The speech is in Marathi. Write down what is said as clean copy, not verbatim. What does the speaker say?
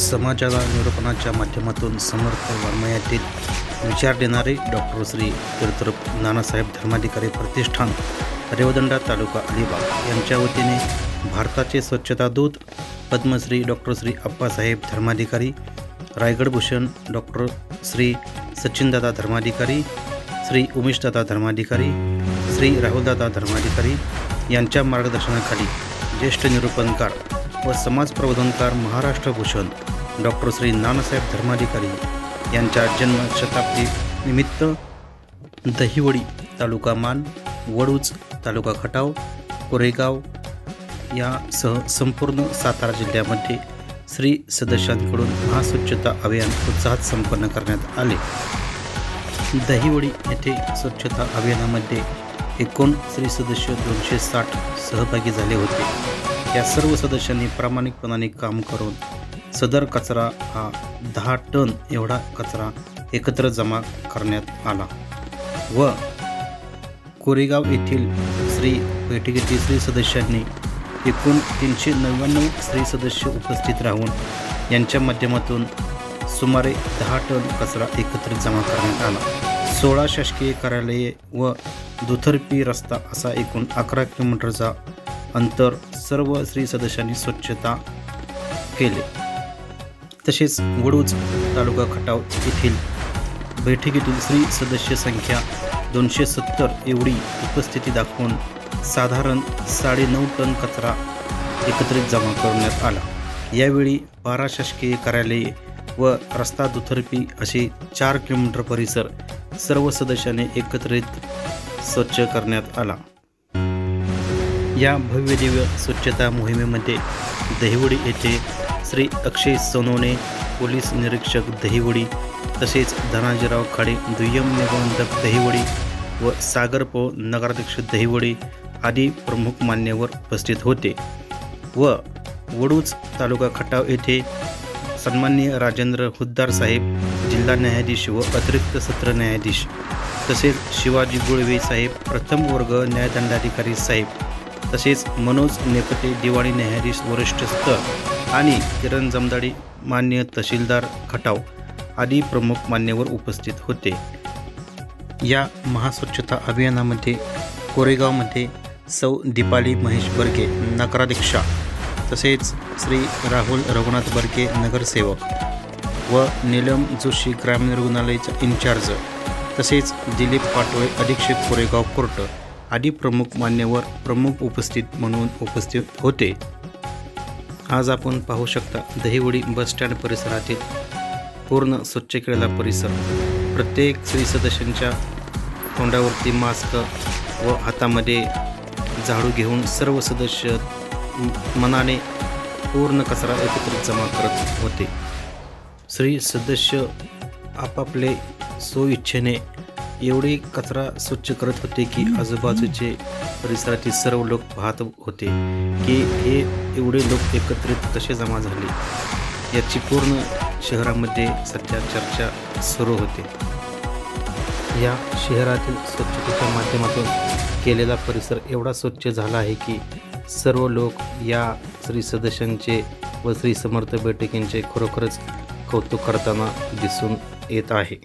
समाजाला निरूपणाच्या माध्यमातून समर्थ वाङ्मयातील विचार देणारे डॉक्टर श्री तीर्थरूप नानासाहेब धर्माधिकारी प्रतिष्ठान रेवदंडा तालुका अलिबाग यांच्या वतीने भारताचे स्वच्छता दूत पद्मश्री डॉक्टर श्री अप्पासाहेब धर्माधिकारी, रायगडभूषण डॉक्टर श्री सचिनदादा धर्माधिकारी, श्री उमेशदादा धर्माधिकारी, श्री राहुलदादा धर्माधिकारी यांच्या मार्गदर्शनाखाली ज्येष्ठ निरूपणकार व समाज प्रबोधनकार महाराष्ट्र भूषण डॉक्टर श्री नानासाहेब धर्माधिकारी यांच्या जन्मशताब्दी निमित्त दहिवडी तालुका मान, वडूज तालुका खटाव, कोरेगाव यासह संपूर्ण सातारा जिल्ह्यामध्ये श्री सदस्यांकडून महास्वच्छता अभियान उत्साहात संपन्न करण्यात आले। दहिवडी येथे स्वच्छता अभियानामध्ये एकूण श्री सदस्य 260 सहभागी झाले होते। या सर्व सदस्यांनी प्रामाणिकपणाने काम करून सदर कचरा हा 10 टन एवढा कचरा एकत्र जमा करण्यात आला व कोरेगाव येथील श्री बैठकीतील श्री सदस्यांनी एकूण 399 स्त्री सदस्य उपस्थित राहून यांच्या माध्यमातून सुमारे 10 टन कचरा एकत्रित जमा करण्यात आला। 16 शासकीय कार्यालये व दुथरपी रस्ता असा एकूण 11 किलोमीटरचा अंतर सर्व स्त्री सदस्यांनी स्वच्छता केले। तसेच वडूज तालुका खटाव येथील बैठकीतील स्त्री सदस्य संख्या 270 एवढी उपस्थिती दाखवून साधारण 9.5 टन कचरा एकत्रित जमा करण्यात आला। यावेळी 12 शासकीय कार्यालये व रस्ता दुथरपी असे 4 किलोमीटर परिसर सर्व सदस्यांनी एकत्रित स्वच्छ करण्यात आला। या भव्यदिव्य स्वच्छता मोहिमेमध्ये दहिवडी येथे श्री अक्षय सोनवणे पोलीस निरीक्षक दहिवडी, तसेच धनाजीराव खाडे दुय्यम निबंधक दहिवडी व सागर पो नगराध्यक्ष दहिवडी आदी प्रमुख मान्यवर उपस्थित होते व वडूज तालुका खटाव येथे सन्माननीय राजेंद्र हुद्दार साहेब जिल्हा न्यायाधीश व अतिरिक्त सत्र न्यायाधीश, तसेच शिवाजी गुळवे साहेब प्रथम वर्ग न्यायदंडाधिकारी साहेब, तसेच मनोज नेपते दिवाणी न्यायाधीश वरिष्ठ स्तर आणि किरण जमदाडी मान्य तहसीलदार खटाव आदी प्रमुख मान्यवर उपस्थित होते। या महास्वच्छता अभियानामध्ये कोरेगावमध्ये सौ दीपाली महेश बर्गे नगराध्यक्षा, तसेच श्री राहुल रघुनाथ बर्गे नगरसेवक व नीलम जोशी ग्रामीण रुग्णालयाचा इंचार्ज, तसेच दिलीप पाटोळे अधीक्षक कोरेगाव कोर्ट आदी प्रमुख मान्यवर प्रमुख उपस्थित म्हणून उपस्थित होते। आज आपण पाहू शकता दहिवडी बस स्टँड परिसरातील पूर्ण स्वच्छ केलेला परिसर। प्रत्येक स्त्री सदस्यांच्या तोंडावरती मास्क व हातामध्ये झाडू घेऊन सर्व सदस्य मनाने पूर्ण कचरा एकत्रित जमा करत होते। स्त्री सदस्य आपापले स्वइच्छेने एवढे कचरा स्वच्छ करत होते की आजूबाजूचे परिसरातील सर्व लोक पाहत होते की हे एवढे लोक एकत्रित कसे जमा झाले। याची पूर्ण शहरामध्ये सध्या चर्चा सुरू होते। या शहरातील स्वच्छतेच्या माध्यमातून केलेला परिसर एवढा स्वच्छ झाला आहे की सर्व लोक या श्री सदस्यांचे व श्री समर्थ बैठकींचे खरोखरच कौतुक करताना दिसून येत आहे।